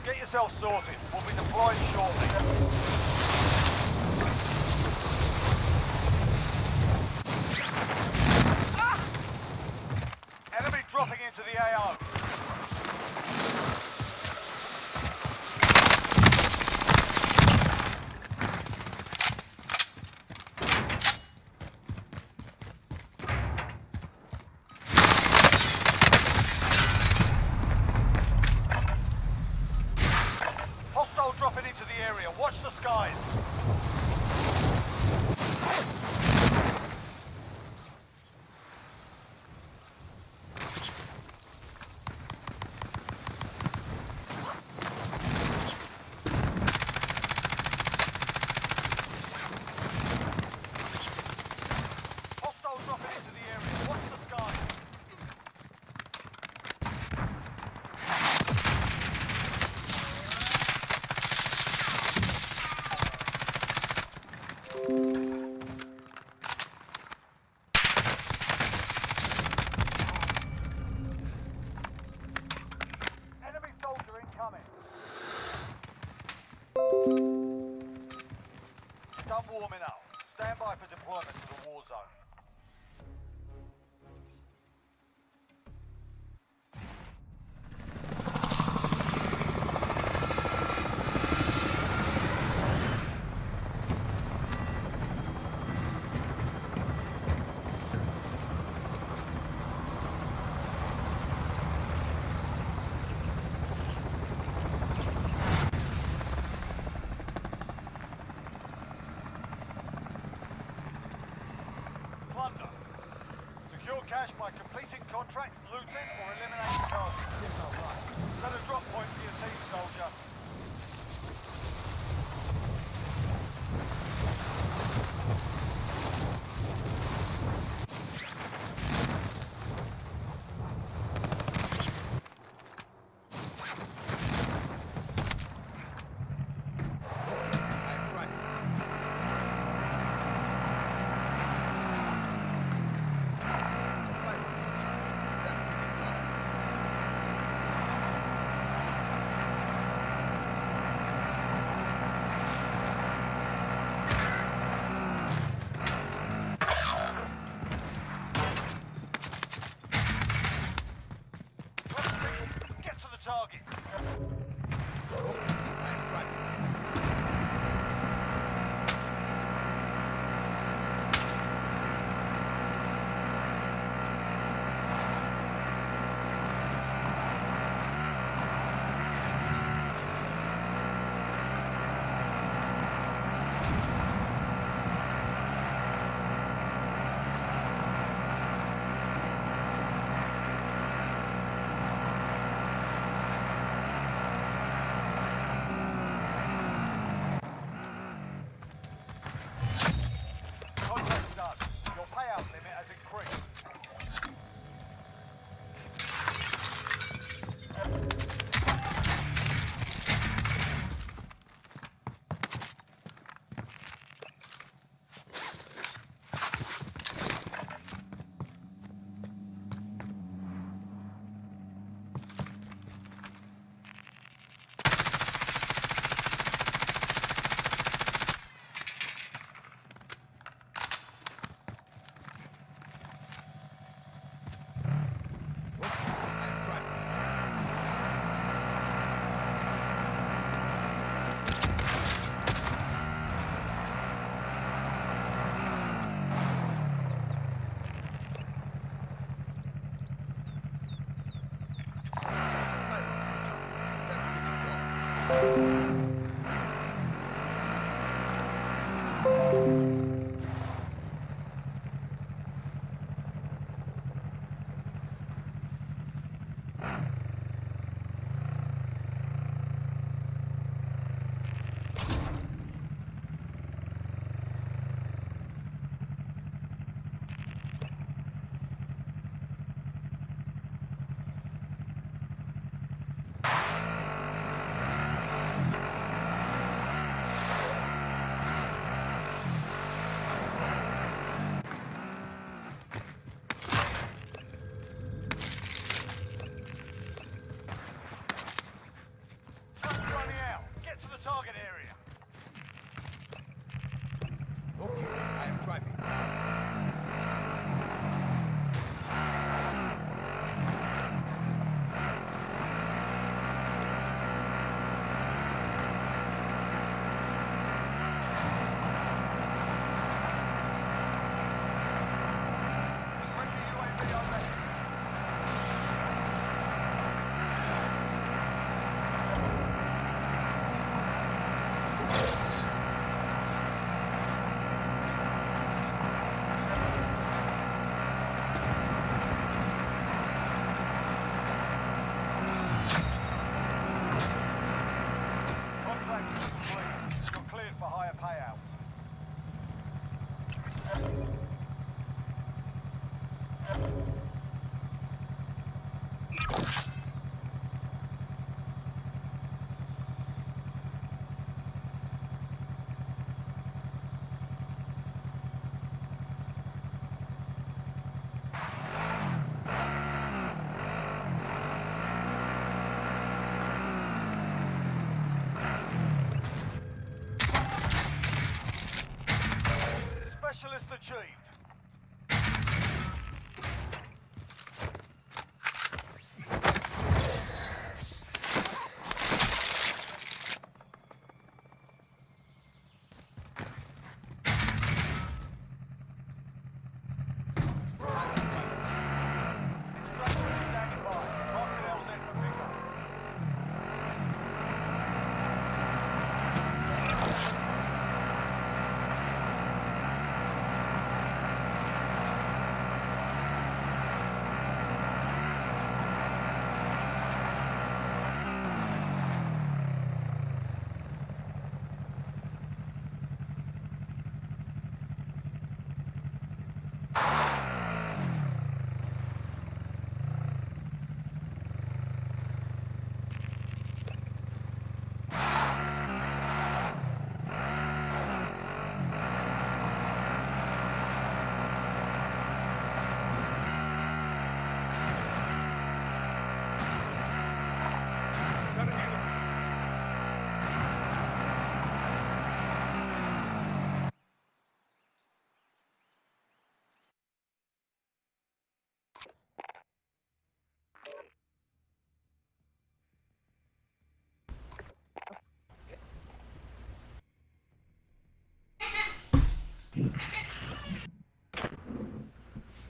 Get yourself sorted. We'll be deployed shortly. Enemy dropping into the AO. Hostile dropping into the area. Watch the skies. Hostile dropping into the area. Watch the skies. Enemy soldier incoming. Done warming up. Stand by for deployment to the war zone. Plunder. Secure cash by completing contracts, looting, or eliminating targets. Set a drop point for your team, soldier. Specialist achieved.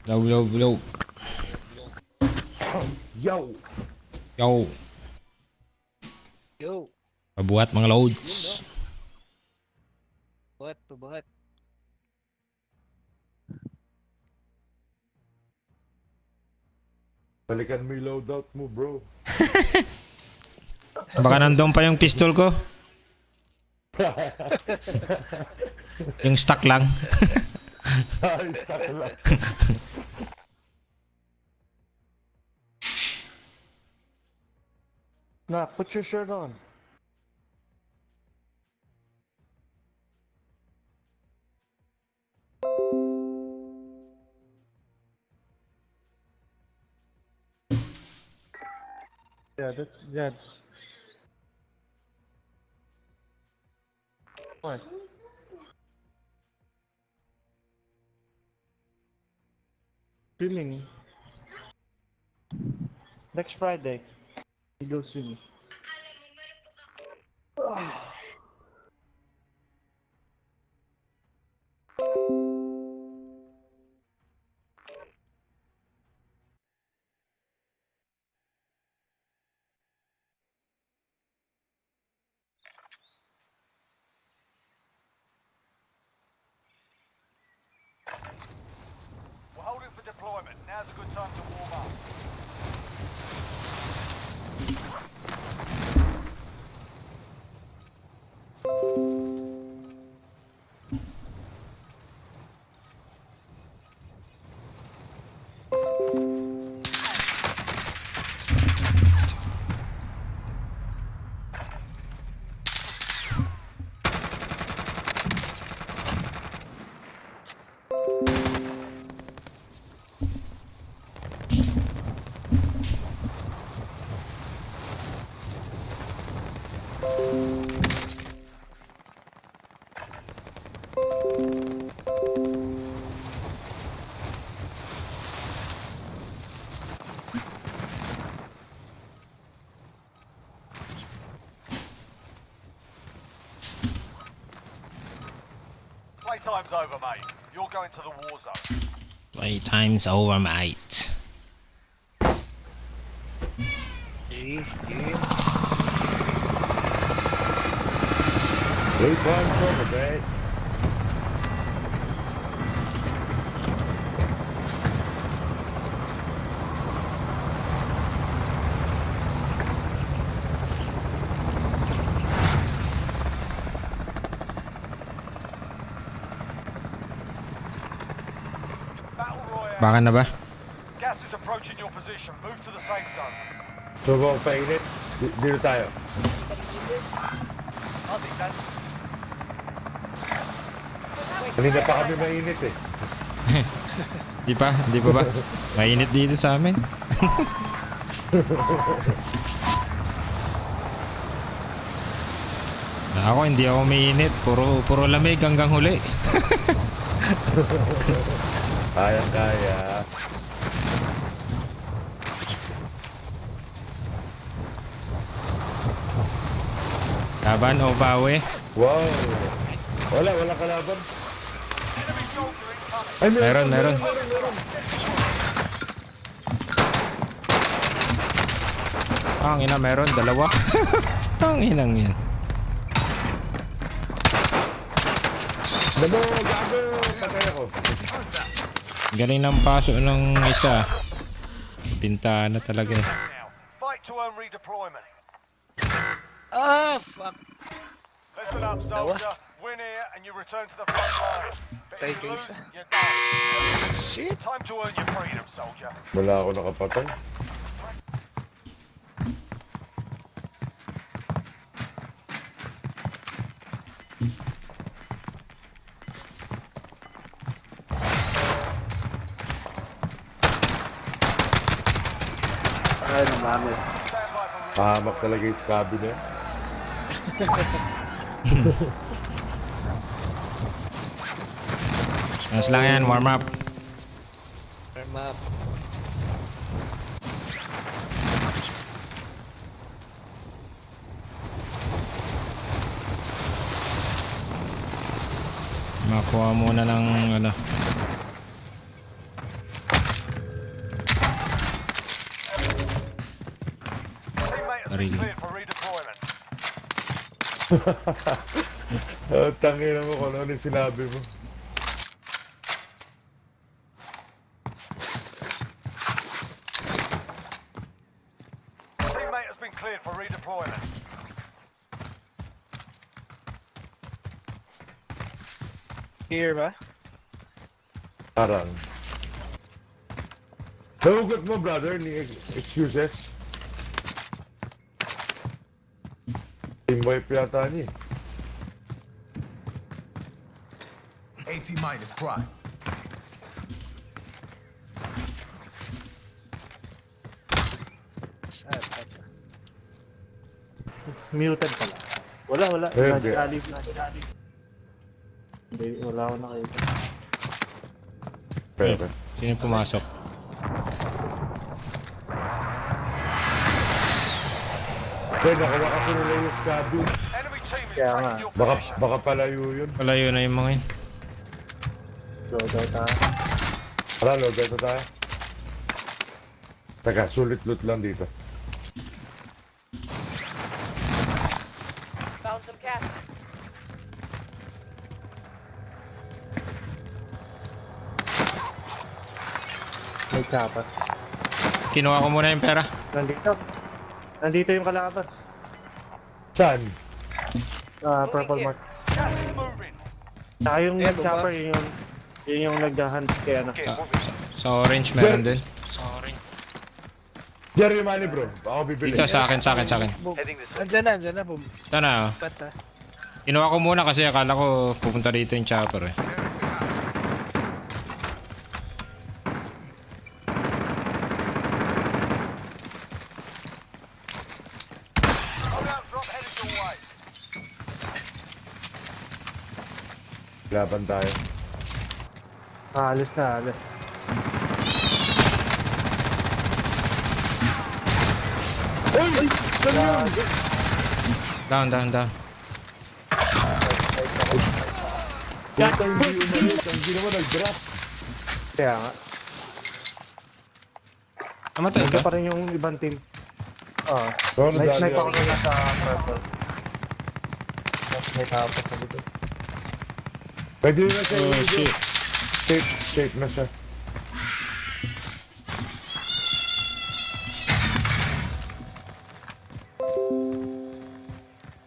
Yo, yo, yo. Yo! Yo. Yo, Pabuhat mga loads. buhat, pabuhat. Balikan mo yung loadout mo, bro. Baka nandun pa yung pistol ko. Yung stock lang. Ay, sakla. Nah, put your shirt on. Yeah. What? Swimming. Next Friday. We go swimming. We're holding for deployment. Now's a good time to warm up. Playtime's over, mate. You're going to the war zone. Playtime's over, mate. Playtime's over, man. Battle Royale. Baka na ba? Gas is approaching your position. Move to the safe zone. So, bang painit. Dito tayo. I'll be done. Kanina pa kami mainit eh. Di pa? Di pa ba? Mainit dito sa amin. Ako hindi ako mainit. Puro lamig hanggang huli. Kaya. Laban o bawi? Wow. Wala kalaban. Enemy soldier incoming. Ay, Meron. Ang ina, meron. Dalawa. Ang inang yan. Damo, gago. Patay ako. Galing ng paso ng isa. Pinta na talaga eh. Now, fight to earn redeployment. Ah, fuck. Listen up, soldier. Win here and you return to the front line. But if you lose, you're done. Shit. Time to earn your freedom, soldier. Wala ako nakapatay. Ay, namami. Stand by for Pahamak talaga yung scabby na yan. Mas lang yan, warm up. Warm up. Makuha muna ng ano. teammate has been Really? cleared for redeployment. Tangina mo kung ano yung sinabi mo. Teammate has been cleared for redeployment. Here ba? Parang. Nahugot mo, brother, ni excuses. Team wipe yata niya. 80 minus prime. Ah, fuck. Muted pala. Wala. Eh, Magic di. Alif. Hindi, wala ako nakita. Pero. Sino yung pumasok? Kaya nakawa kasi nila yung scabby. Enemy team is Kaya nga. taking your position. Baka palayo yun. Wala yun na yung mga yun. Loadout tayo. Tara, log ito tayo. Teka, sulit loot lang dito. Found some cash. May chopper. Kinuha ko muna yung pera. Nandito yung kalaban. Saan? Purple mark. Gas is moving. Saka yung Eh, chopper, yun yung nag-hunt kay ano. Sa orange meron din. Jerry Money, bro. Ako bibili. Dito sa akin. Andyan na, boom. Ito na oh. Bata. Kinuha ko muna kasi akala ko pupunta dito yung chopper eh. Loadout drop headed your way. Laban tayo. Alis na, alis. Uy! Saan yun? Down. Putang di umalis. Ang di naman nag-drop. Kaya nga. Namatay Ito ka? pa rin yung ibang team. Oo, Nice nadali ako ako. na sa purple. Tapos may tapos na dito. Pwede na siya. Oh shit. Safe na siya.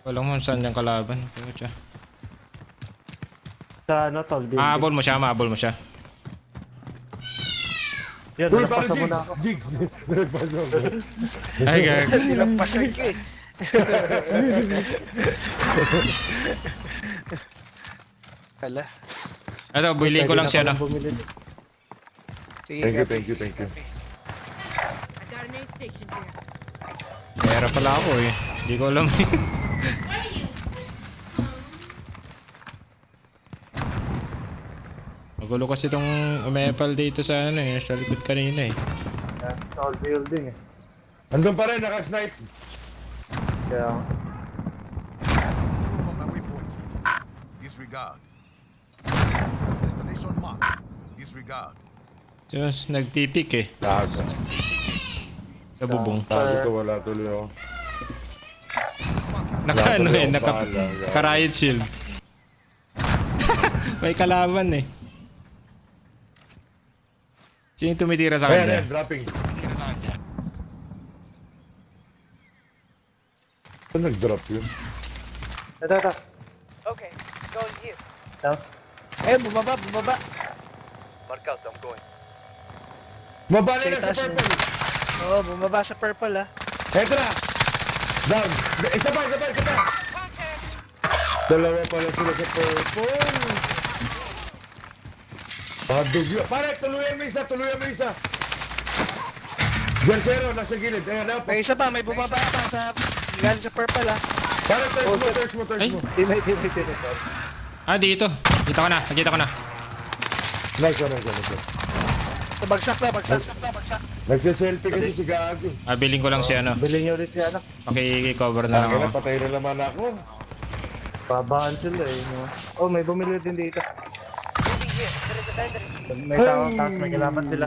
Walang mo saan yung kalaban. Pucha. Sa ano, tall building. Mahabol mo siya. Yan, Uy, nalapasa parang muna ako. Jigs. Nalagpas ako. Ay gag. Nilampasan ka eh. Kala. Ito, bili ko lang siya na. Bumili. Sige, Thank you. I got an aid station here. Pera pala ako eh. Hindi ko alam eh. Where are you? Magulo kasi itong umepal dito sa ano eh, sa likod kanina eh. Yan, tall building eh. Andun pa rin, naka-snipe. Kaya, Move on my waypoint. Disregard. Destination marked. Disregard. Just nagpipik eh, Tago. sa bubong. Tago to, wala tuloy ako. Naka ano eh, Wala tuloy akong bahala. naka riot shield. May kalaban eh. Sino yung tumitira sa Ayan, kanya? ayan, dropping. Saan nag-drop yun? ito. Okay, going here. Down. Eh, bumaba, bumaba. Mark out, I'm going. Maba Sa na lang itaas sa yun. purple. Oo, bumaba sa purple ah. Eto na. Down. Isa pa. Dalawa pala sila sa purple. Dugyo. Pare, tuluyan mo isa. Diyan zero, nasa gilid. Ayan, na. May isa pa, may bumaba pa sa... Galing sa purple ah. Pare, thirst mo. Ay. Teammate. Ah, dito. Nakita ko na. Nice. Bagsak na. Nagsiselfie kasi si Gago. Ah, bilhin ko lang si ano. Bilhin niyo ulit si ano. Paki-cover na lang Tangina, ako. patay na naman ako. Babaan sila eh. No? Oh, may bumili din dito. May tao, tapos may kalaban sila.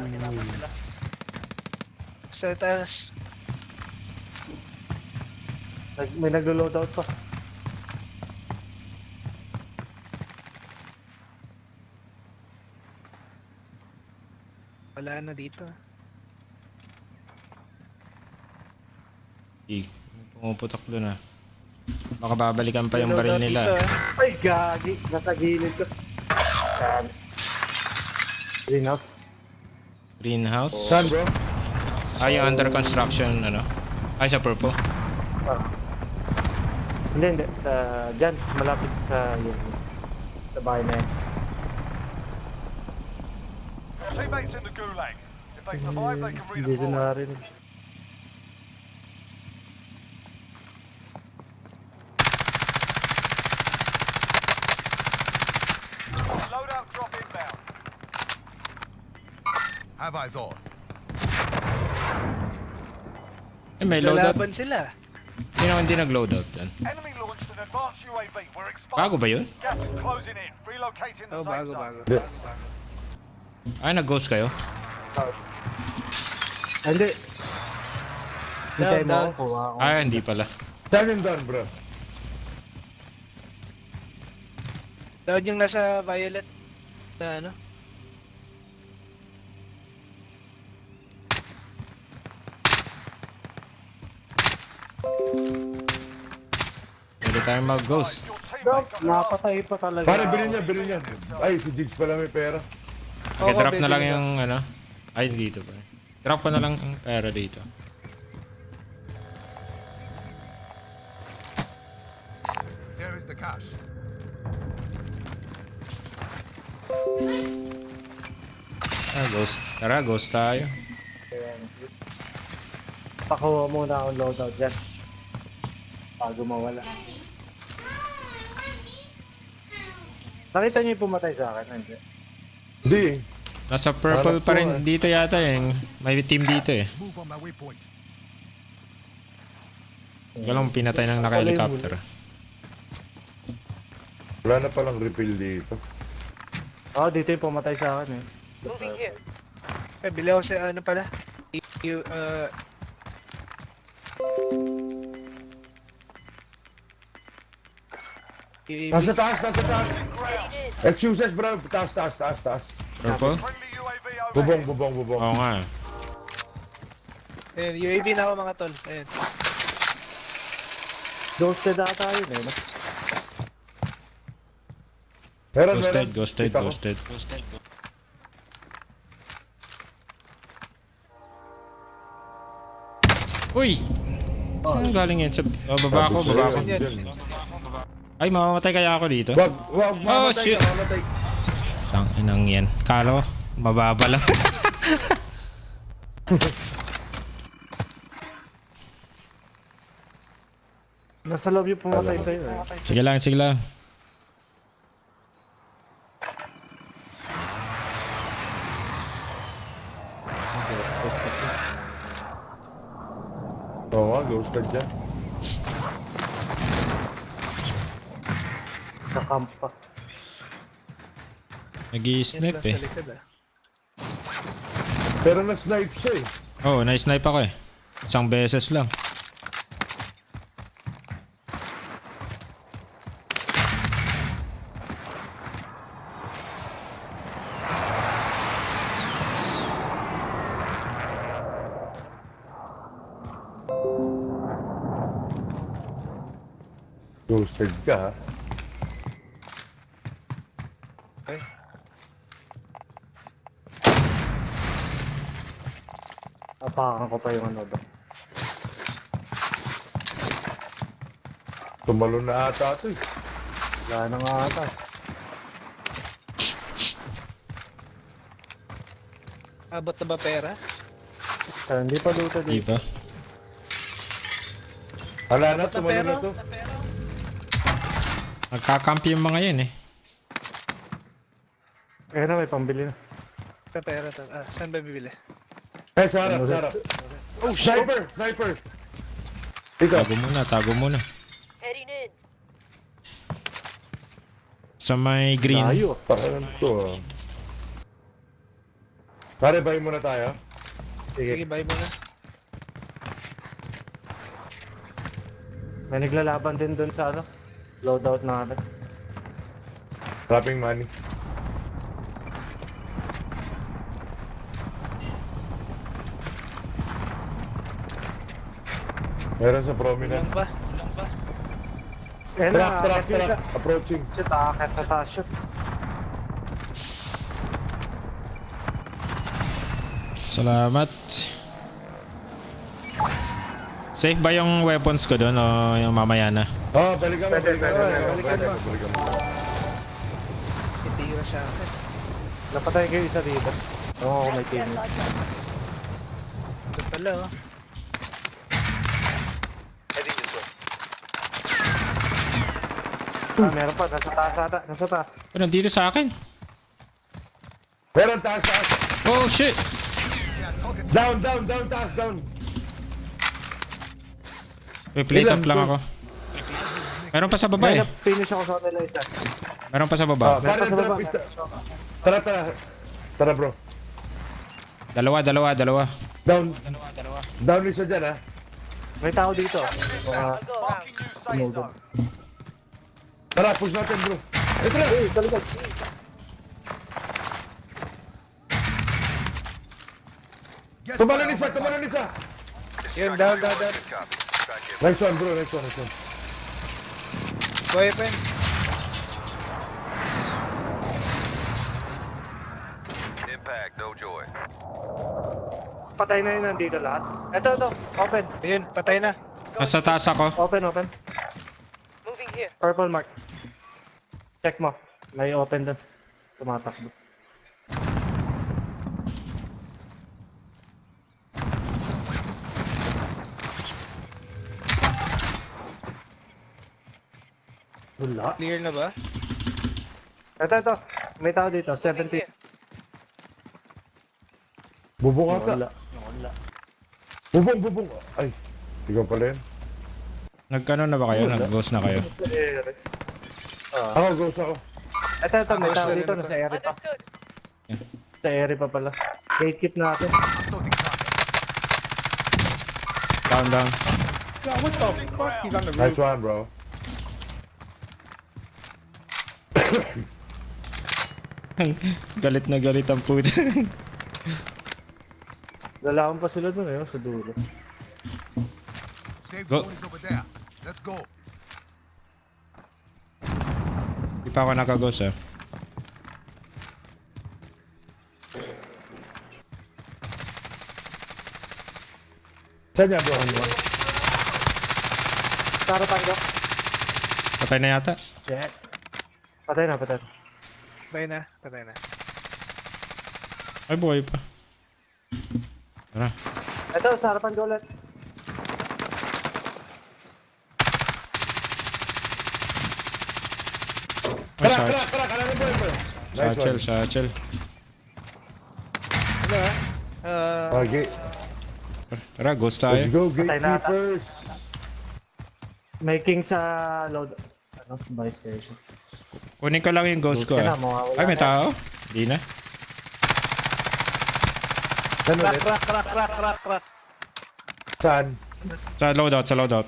Sa taas. May naglo-loadout pa. Wala na dito. Pumuputok doon ah. Baka babalikan pa yung baril Dito, nila. ah. Ay, gagi. Nasa gilid ko. Yan. Greenhouse. Greenhouse. Saan, bro? Ay, yung under construction ano. Ay, sa purple. Ah. Hindi. Dyan, malapit sa yun. Sa bahay na yan. Teammates in the gulag. If they survive, they can Hindi ko redeploy. narinig. Loadout drop inbound. Have eyes on. Eh, may loadout. Lalaban sila. Sino hindi nag-loadout dyan? Enemy launched an advanced UAV. We're exposed. Bago ba yun? Gas is closing in. Relocating the Oh, safe bago. zone. Ay, nag-ghost kayo? Hindi. Hintay mo Down. ako. Kuha ako. Ay, hindi pala. Saan yung down, bro? Down yung nasa violet na ano. Pwede tayong mag-ghost. Your teammate Drop, got the last napatay pa talaga. Pare, bilhin niya. Ay, si Jigs pala may pera. Okay, Oo, drop na pwede lang dito. yung ano. Ay, dito pa. Drop ko na lang ang pera dito. There is the cash. Ah, ghost. Tara, ghost tayo. Pakuha muna akong loadout dyan. Bago mawala. Nakita niyo yung pumatay sa akin, hindi? Hindi eh. Nasa purple Harap pa ko, rin dito yata eh. May team dito eh. Move on my waypoint. Galang pinatay ng naka-helicopter. Wala na palang refill dito. Oo, dito yung pumatay sa akin eh. Moving here. Eh, bili ako sa ano pala. Nasa taas. Excuses, bro. Taas. Purple? friendly UAV overhead. Bubong. Oo nga. Ayun, UAV na ako mga tol. Ayun. Ghosted ata yun eh, no? Meron. Ghosted. Kita ko. Uy! Saan galing yan? Baba ko. Yan. Ay, mamamatay kaya ako dito? Wag, Oh, mamatay shit. ka, mamatay. Ang inang yan. Kala ko, mababa lang. Nasa loob yung pumatay sa'yo eh. Sige lang. Oo nga, ghosted dyan. Sa camp pa. Yan Nag-i-snipe lang eh. sa likod ah. Pero na-snipe siya eh. Oo, na-snipe ako eh. Isang beses lang. Ghosted ka ha. Okay. Apakan ko pa yung ano doon. Tumalon na ata ito eh. Wala na nga ata. Abot na ba pera? Hindi pa luto Di dito. ba? Wala na, tumalon na to. Nagkakampi yung mga yan eh. Kaya na may pambili na. Pera to. Ah, saan ba bibili? Eh, sarap, sarap. Oh, sniper! Sniper! Ikaw. Tago muna. Heading in. Sa may green. Layo. Parang to ah. Pare, buy muna tayo. Sige, Sige. bye muna. May naglalaban din doon sa ano. Loadout natin. Trapping money. Meron sa prominent. Ulang ba? Ulang ba? Eh Truck. Approaching. Shit, akakit sa taas shoot. Salamat. Safe ba yung weapons ko doon o yung mamaya na? Oh, balikan mo. Pwede, Balikan mo. Itira sa akin. Napatay kayo isa dito. Oo, may team. Ito pala oh. Heading this way. Meron pa. Nasa taas ata. Nasa taas. Pero dito sa akin. Meron taas. Oh shit! Down, taas, down. Replay Ilan up lang to? ako. Meron pa sa baba eh. Finish ako sa kanila isa. Meron pa sa Ah, baba. pare, Meron pa sa baba. tara. Tara, bro. Dalawa. Down. Down isa dyan, ha? May tao dito. Mga I'll go around. Marking new safe tumulog. zone. Tara, push natin, bro. Ito na! Taligod. Get Tumalon fire on my isa! Yun, down. Nice one, bro. Nice one. Weapon. Impact, no joy. Patay na yun nandito lahat. Ito. Open. Ayun, patay na. Nasa taas ako. Open. Moving here. Purple mark. Check mo. May open doon. Tumatakbo. Wala. Clear na ba? Ito. May tao dito. Moving 70. here. Bubong ata. Wala. Bubong. Ay, ikaw pala yun. Nagkano na ba kayo? Nag-ghost na kayo? Ako, ghost ako. Ito. May tao Ako, dito. sir, Nasa area pa. Understood. Sa area pa pala. Gate keep natin. Assaulting target. Down. Nice one, bro. Galit na galit ang puto. Lalakan pa sila dun sa dulo. Safe Go. zone is over there. Let's go. Di pa ako naka-ghost ah. Saan niya, bro? Tara tanggap. Patay na yata. Check. Patay na. Patay na. Ay, buhay pa. Tara. Ito, sa harapan ko ulit. Ay, Tara. Kailangan, bro. Nice one. Satchel. Ano ah? Okay, Tara, ghost tayo. let's go, Patay na ata. gatekeepers. May king sa load. Ano? Buy station. Kunin ko lang yung ghost ko. Buti na, Ah. mawawala Ay, may na. tao? Di na. Ano ulit? Crack. Saan? Sa loadout, sa loadout.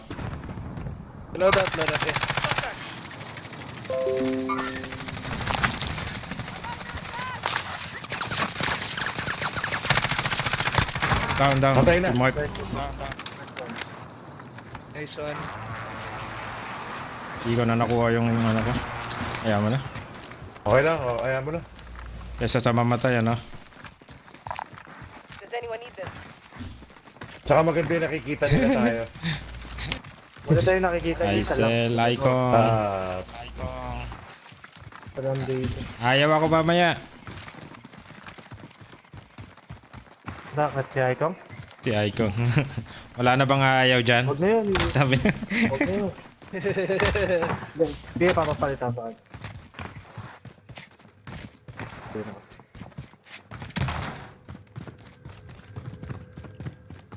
Load out eh. Down. Patay na. Mark. Nice one. Hindi ko na nakuha yung ano ko. Ayaw mo na. Okay lang, ayan mo na. Kesa sa mamatay, ano? Does anyone need this? Tsaka maganda yung nakikita nila tayo. Wala tayo nakikita yung isa lang. Isel, icon. Parang dito. Ayaw ako mamaya. Bakit si Ikaw? Si icon. Wala na bang ayaw dyan? Huwag na yun. Sabi na. Huwag na yun. Sige, papapalitan pa.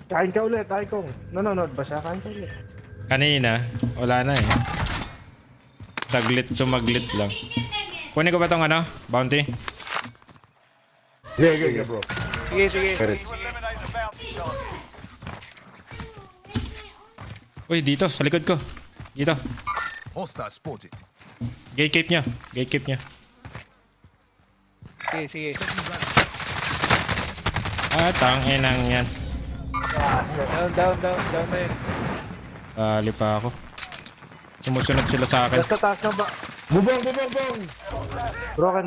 Kain ka ulit, Ikaw. Nanonood ba siya? Kain ka ulit. Kanina, wala na eh. Saglit, sumaglit lang. Kunin ko ba tong ano? Bounty? Yeah, bro. Sige. Correct. To eliminate the bounty target. Uy, dito, sa likod ko. Dito. Hostile spotted. Gatekeep nyo. Gatekeep nyo. Sige. Ah, tanginang yan. Down na yun. Dali pa ako. Sumusunod sila sa akin. Nasa taas na ba? Bubong! Broken.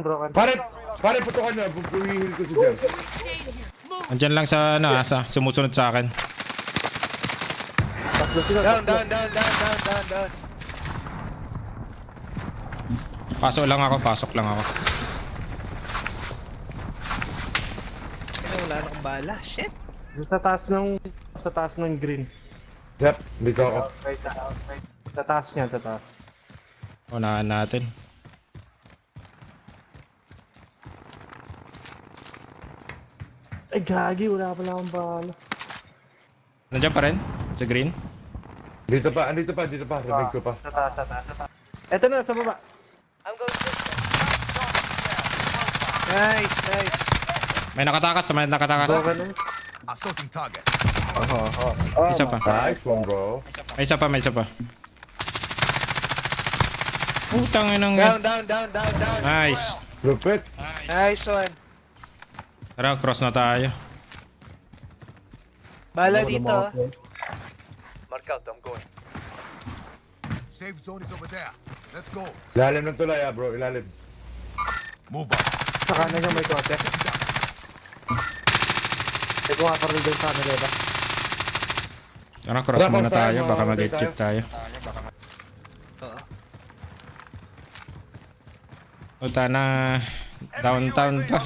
Pare, putukan niya. Buwihil ko si Jan. Andyan lang sa ano, sa sumusunod sa akin. Tatlo sila. Down. Pasok lang ako. Wala na akong bala. Shit. Sa taas ng green. Yep, dito ako. Sa taas niya, sa taas. Unahan natin. Ay, gagi, wala pala akong bala. Nandiyan pa rin? Sa green? Dito pa. Sa bag ko pa. Sa taas. Eto na, sa baba. I'm going this way. Nice. May nakatakas. Broken na. Assaulting target. Isa pa. Nice one, bro. May isa pa. Utang inang Down. Nice. Lupit. Nice one. Tara, cross na tayo. Bala dito. Mark out, I'm going. Safe zone is over there. Let's go. Ilalim ng tulay, bro. Ilalim. Move up. Sa kanan niya may kote. May kuha pa rin doon sa ano, diba? Tara, cross Tara, muna cross tayo, tayo. Baka mga mag-chip tayo. Punta na downtown pa.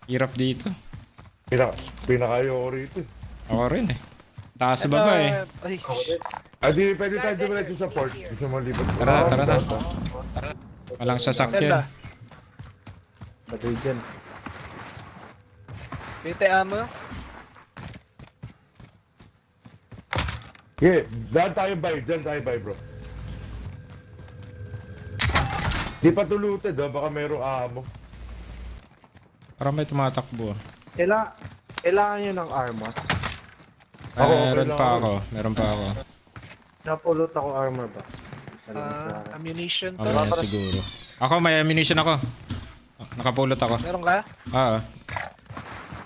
Hirap dito. Pinakayo ko rito. Ako rin eh. Taas sa baba eh. Ay, Di pwede tayo dumiretso sa port. Gusto mo lipat. Tara na. Walang sasakyan. Batay dyan. Dito yung ammo. Yeah, dyan tayo bay, bro. Di pa tuluted, baka mayroong amo. Parang may tumatakbo. Kailangan nyo ng armor. Ako, Meron pa ako. Napulot ako armor ba? Isa lang sa... Ammunition to. Mamaya siguro. Ako, may ammunition ako. Nakapulot ako. Meron ka?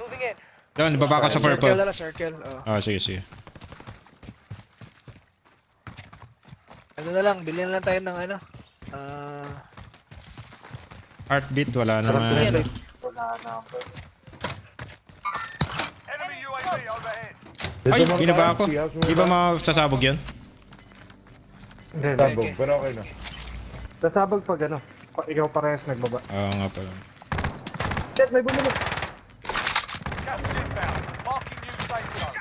Moving in. Doon, baba ko sa Circle purple. na lang, circle. Oh. Sige. Ano na lang, bilhin na lang tayo ng ano. Heartbeat, wala naman. Wala na ako. Enemy UAV overhead. Ay, binaba ako. Di ba masasabog yun? Hindi. Sabog, pero okay na. Sasabag pag ano. Ikaw parehas nagbaba. Oo nga pala. Shit, may bumulot! Gas is inbound. Marking new safe zone.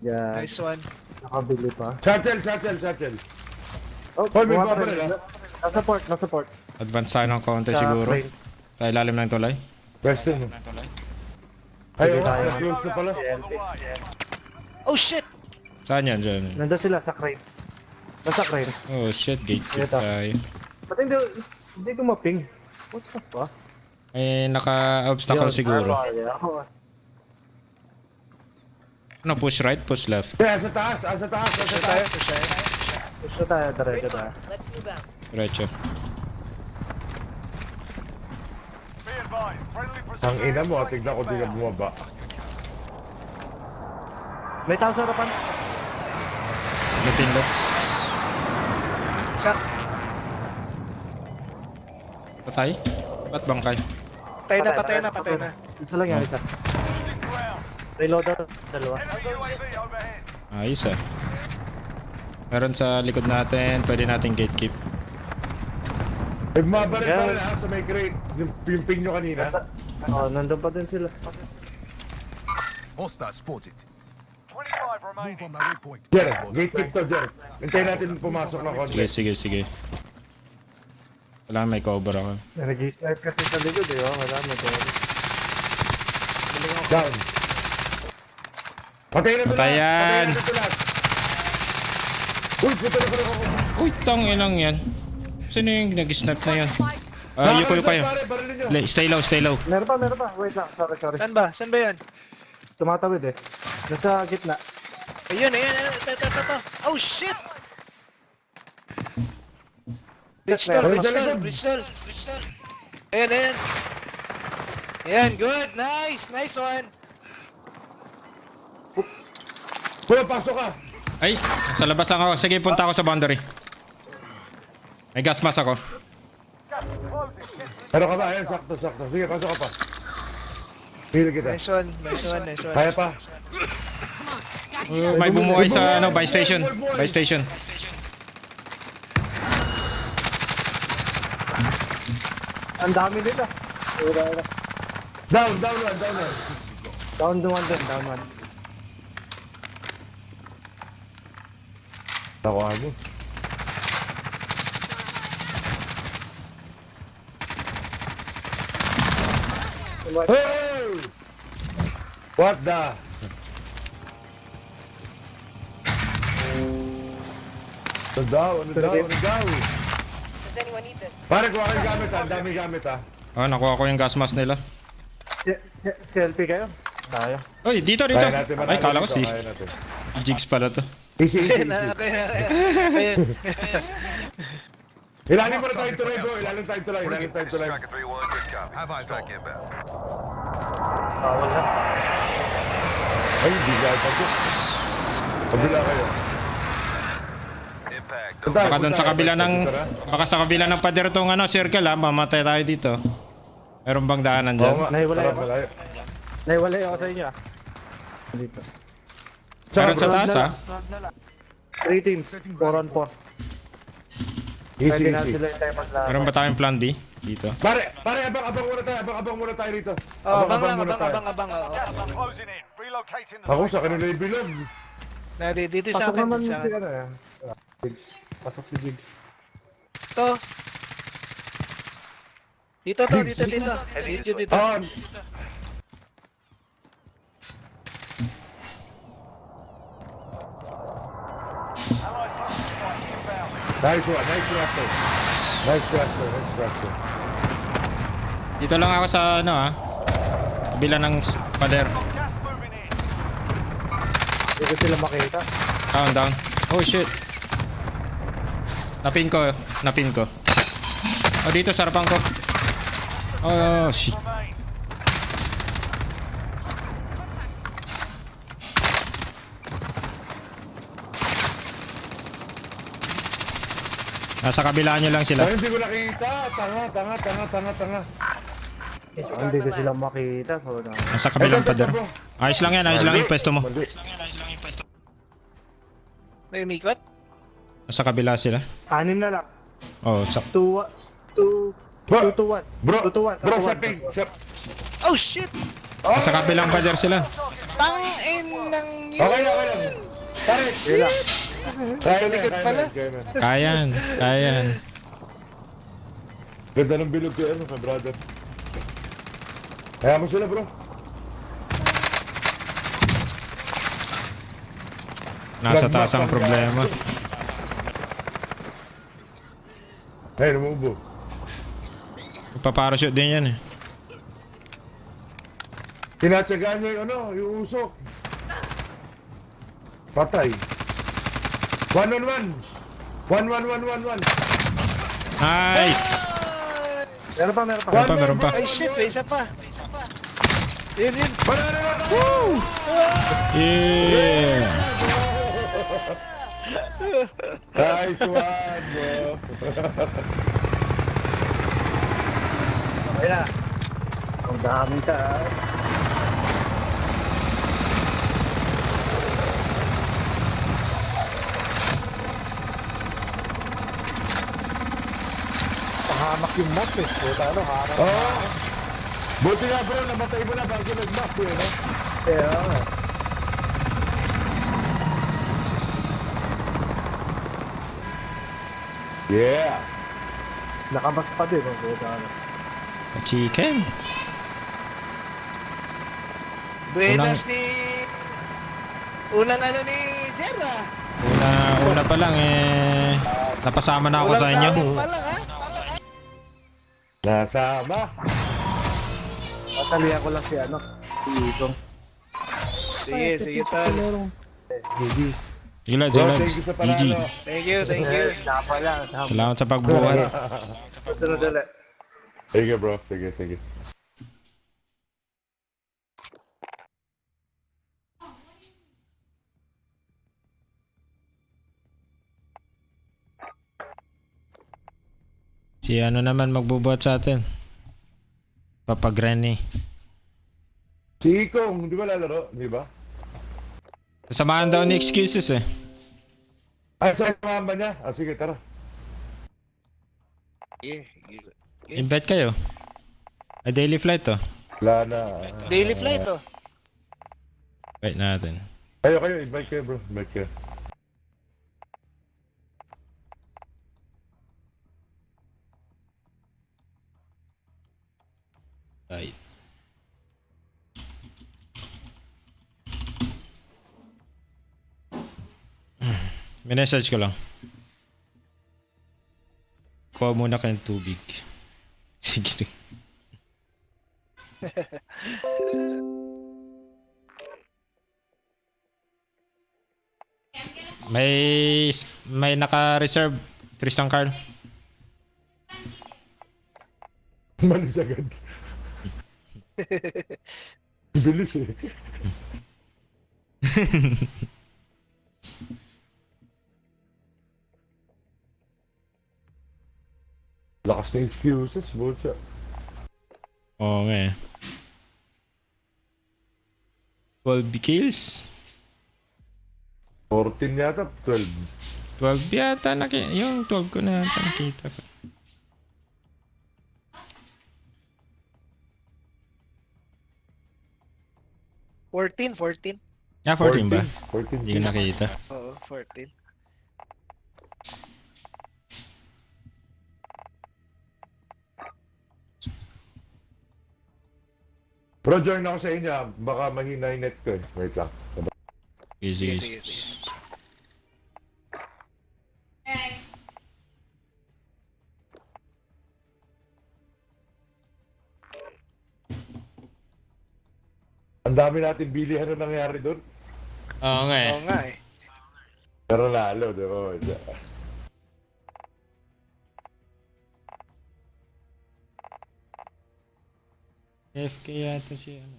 Yan. Nice one. Nakabili pa. Shuttle. Oh, Hoy, may mga bumaba friend. na. Na-support. Advance tayo ng konti Sa siguro. plane. Sa ilalim ng tulay. Western. Ay, Sige tayo. close na pala. On the way. Oh shit! Saan yan dyan? Nandun sila sa crane. Nasa crane. Oh shit, gatekeep Ito. tayo. Ba't hindi dumaping? What the fuck? Eh, naka-obstacle siguro. Ano, push right, push left. Kaya sa taas, sa taas, sa taas. Gusto tayo, diretso tayo. Let's move out. Diretso. Be advised, friendly Ang precision ina mo, airstrike tignan ko di ka inbound. bumaba. May tao sa harapan. May pinlots. Isa. Patay? Ba't bangkay? Patay na. Isa lang yan, isa. Losing ground. Reload na, dalawa. Enemy UAV overhead. Ayos ah. Meron sa likod natin, pwede nating gatekeep. Eh, mabalit pa rin sa may crate. Yung ping nyo kanina. Oh, nandun pa din sila. Hostile spotted. 25 Move remaining. on my waypoint. Jer, gatekeep to, Jer. Hintayin natin pumasok ng konti. Sige. Wala, may cover ako. Nag-snipe kasi sa likod eh, oh. Wala, may doon. Down. Patay na to Patay lahat. yan. Patay na to lahat. Uy, puto na ako. Uy, tang inang yan. Sino yung nag-snap na yan? Yuko kayo. Pare, barilin nyo. Stay low. Meron pa. Wait lang, sorry. Saan ba? Saan ba yan? Tumatawid eh. Nasa gitna. Ayun. Ito. Oh shit! Bristol. Ayan. Ayan, good. Nice one. Kuya, pasok ka. Ay, sa labas lang ako. Sige, punta ako sa boundary. May gas mask ako. Pero ka ba? Ayan, sakto. Sige, pasok ka pa. Pili kita. Nice one. Kaya pa. May bumuhay sa buy station. Ang dami nila. Down. Down one. Tawa mo. Hey! What the? Ano daw? Does anyone need this? Pare, kuha kayong gamit ha. Ang dami gamit ha. Nakuha ko yung gas mask nila. Selfie kayo? Tayo. Uy, dito. Kaya natin, Ay, kala ko dito, si kaya natin. Jigs pala to. Easy. Ayan. Ilalim mo na tayong tuloy, bro. Ilalim tayong tuloy. Have eyes on. Bawal na. Ay, hindi ka pa po. Kabila kayo. Baka doon sa kabila ng... Baka sa kabila ng pader tong circle mamatay tayo dito. Meron bang daanan dyan? Nahiwalay ako sa inyo ah. Dito. Meron sa taas 3 teams, 4 on 4. Pwede na sila yung tayo maglaban. Meron ba tayong plan B? Dito. Pare, abang muna tayo rito. Abang. Gas is closing in. Relocating the Ako safe sa kanila yung bilog. Dito sa Pasok akin. naman Sa si ano eh. Jigs. Pasok si Jigs. Ito. Dito. Dito. On! Allied cluster strike inbound. Nice reactor. Dito lang ako sa kabila ng pader. Gas moving in. Hindi ko sila makita. Down. Oh shit. Napin ko. Oh, dito sa harapan ko. Oh shit. Remain. Nasa kabila nyo lang sila. Ay, hindi ko nakita. Tanga. Hindi ko sila makita. So, Nasa kabilang pader. Ayos lang yung pwesto mo. Mandi. May umikot? Nasa kabila sila. 6 na lang. Oh, 2 to 1. Bro, 2 to 1. setting. Oh shit! nasa kabilang pader sila. Tangin ng yun! Okay lang. Pare, Sa likod pala. Kayan. Ganda ng bilog ko kay brother. Kaya mo sila, bro. Nasa taas ang problema. Hey, numubo. Ipaparachute din yan eh. Tinatsagaan niya yung ano, yung usok. Patay. 1-on-1. 1-1-1-1-1. Nice! Meron pa. Meron pa. Ay shit, may isa pa. Yun. Yeah! Nice one, bro. Okay na. Ang dami ka. Hamak yung map eh. Puta ano, hamak. Oh. Buti nga bro, namatay mo na bago nag-map yun, no? Yeah. Yeah. Nakabas pa din. Puta ano. Chicken. Buenas ni... Unang ano ni Jera. Una pa lang eh. Napasama na ako sa inyo. Ulang pa lang ha. Nasama. Tatalihan ko lang si ano. Si Ikong. Sige tol. GG. Sige lads, Bro, lads. thank you sa GG. panalo. Thank you. Napa lang. Salamat sa pagbuhat. Susunod ulit. Sige bro, sige. Si ano naman magbubuhat sa atin? Papa Granny. Si Ikong, di ba lalaro? Di ba? Sasamahan daw ni excuses eh. Ay, saan yung mama niya? Ah, sige, tara. Invite kayo. Ay, daily flight to. Wala na. Daily flight oh. Wait natin. Kayo, invite kayo bro. Invite kayo. Right. Minessage ko lang. Kuha muna kayong tubig. Sige. May naka-reserve Tristan Carl. Malis agad. Bilis eh. Lakas na excuses, butya. Oo nga eh. 12 kills? 14 yata, 12. 12 yata yung 12 ko na yata nakita ko. $14. Ah, 14 ba? 14. Hindi ko nakita. Oo, 14. Bro, join ako sa inyo. Baka mahina yung net ko eh. Wait lang. Easy. Sige. Ang dami natin bilihan na nangyari doon. Oo nga eh. Oo nga eh. Pero lalo, di ba? FK yata si ano.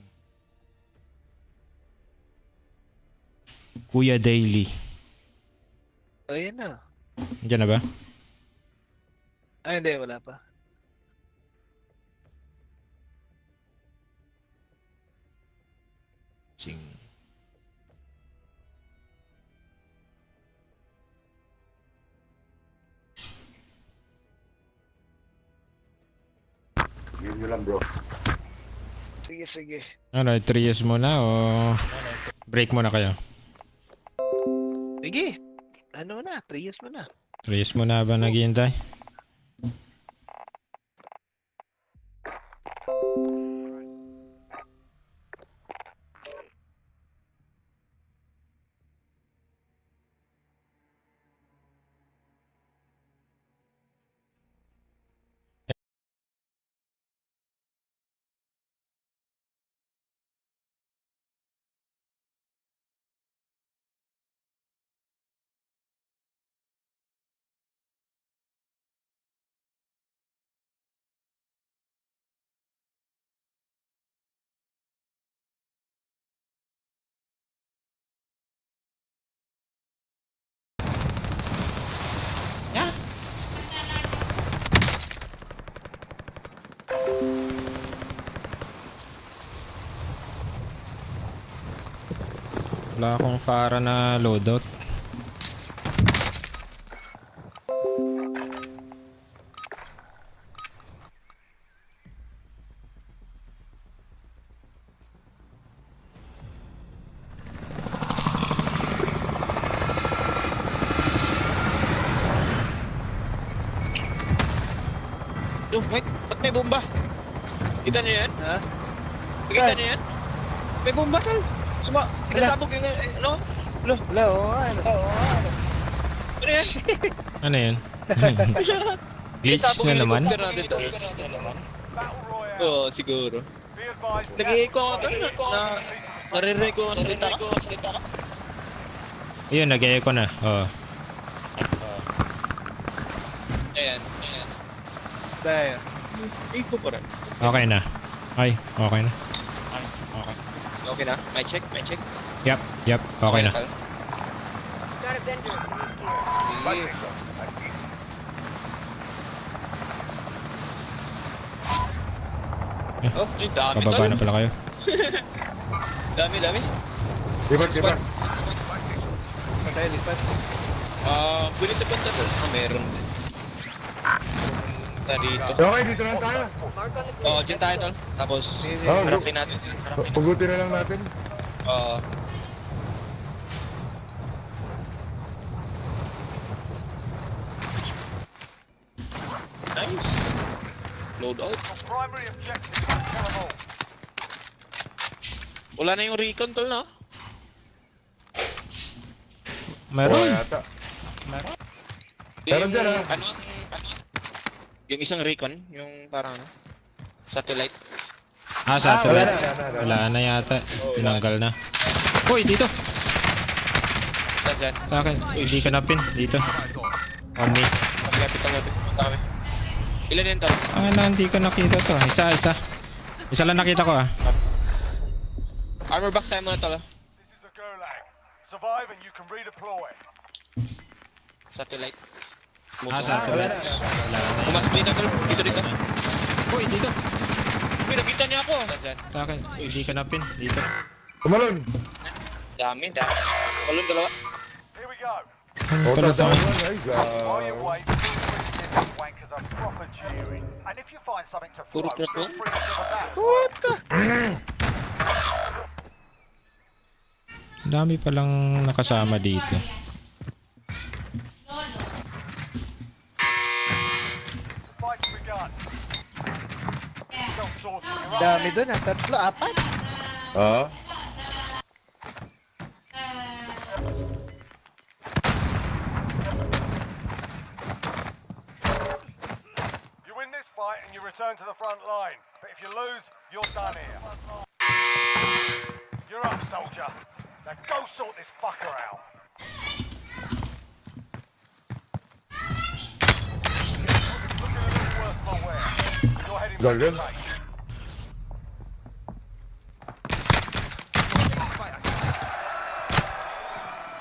Kuya Daily. Ayan na. Diyan na ba? Ay hindi, wala pa. Sing. Yun nyo lang, bro. Sige. Ano, 3 years muna o break muna kayo? Sige. Ano na, 3 years mo na. 3 years muna ba naghihintay? Wala akong para na loadout. Yo, wait, ba't may bomba? Kita niyo yan? Ha? Kita niyo yan? May bomba tol. Pinasabog yung ano? Wala, oo, ano? Ano yan? Ano yun? Glitch Pinasabog na yung naman. helicopter natin tol. Battle Royale. Oo, siguro. Be advised, Nag-i-echo ako tol gas na naririnig ko ang salita ko. Ayun, nag-echo na. Oo. Ayan. Dahil. Echo pa rin. Okay na. Ay, okay na. Okay na? May check. Yup. Okay na. tol. Got a vendor. Please here. Oh, ay, dami Pababa tol. na pala kayo. Dami. Lipat. Patay, lipat. Pwede ito banda tol. Meron din. Dito. Okay, dito lang tayo. Mark on the Oo, dyan tayo tol. Tapos, Oh, harapin natin siya. Pugutin na lang natin. Oo. Nice. Load out. Primary objective, kill them all. Wala na yung recon tol na. Meron. Yata. Meron Yung, dyan, ah. ano, yung isang recon, yung parang ano, satellite. Satellite. Wala na yata. Tinanggal na. Uy, dito. Saan dyan? Sa akin. Hindi ka na pin. Dito. On me. Lapit. Punta kami. Ilan yan tol? Hindi ko nakita to. Isa. Isa lang nakita ko ah. Armor box tayo muna tol. This is the Gulag. Survive and you can redeploy. Satellite. Satellite. Wala na. Pumasok dito tol. Dito. Uy, dito. Uy, nakita niya ako. Saan dyan? Sa akin. Hindi ka na pin. Dito. Kumalon. Dami. Balon dalawa. Here we go. Ano pala to? Ay, While you wait, feel free to give these wankers a proper cheering. And if you find something to throw, Puro feel truck, free to give them that as well. Dami palang nakasama dito. Fight's begun. Self-sorting, you're up. Dami doon, ang tatlo, apat. Ah. You win this fight and you return to the front line. But if you lose, you're done here. You're up, soldier. Now go sort this fucker out. It's looking a little worse for wear. You're heading back to Golden. base.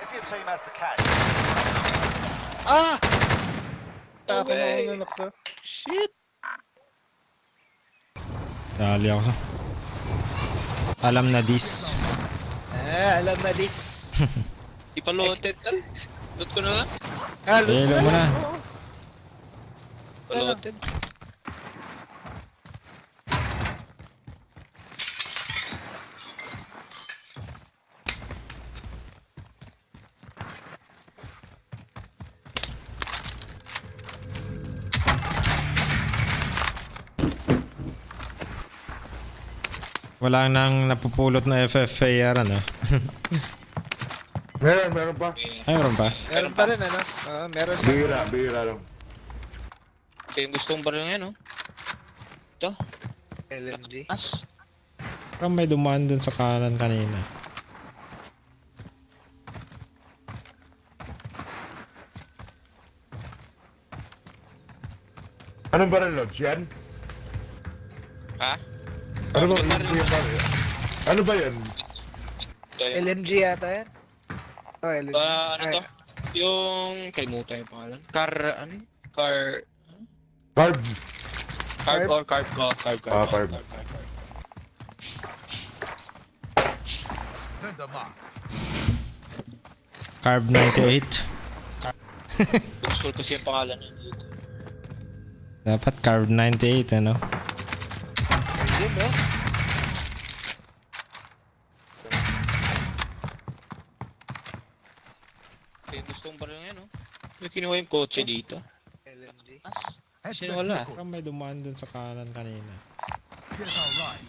If your team has the cash, Ako na unulok to. Shit. Dali ako sa. Alam na this. Alam na this. Ipaloted tol. Loot ko na lang. Hello mo na. Paloted. Wala nang napupulot na FFAR ano. Meron pa. Ay, meron pa. Meron pa rin, ano? Meron pa. Bihira lang. Ito yung gustong baril ngayon, no? Ito. LMG. As. Parang may dumaan dun sa kanan kanina. Anong baril, Lods? Yan? Ha? Ano ba? Baril. Ano ba yan? Ito yun. LMG yata yan. Oh, LMG. Ano to? Yung... Kalimutan yung pangalan. Car... Ano yun? Car... Carb. Carb or carb? Oh, carb. Carb. Vendor mark. Carb 98. School kasi yung pangalan niya dito. Dapat Carb 98, ano? Ayun, no? Kasi gustong baril ngayon, no? May kinuha yung kotse dito. LMG. Head to Sino the wala? vehicle. Parang may dumaan dun sa kanan kanina. Here's our ride.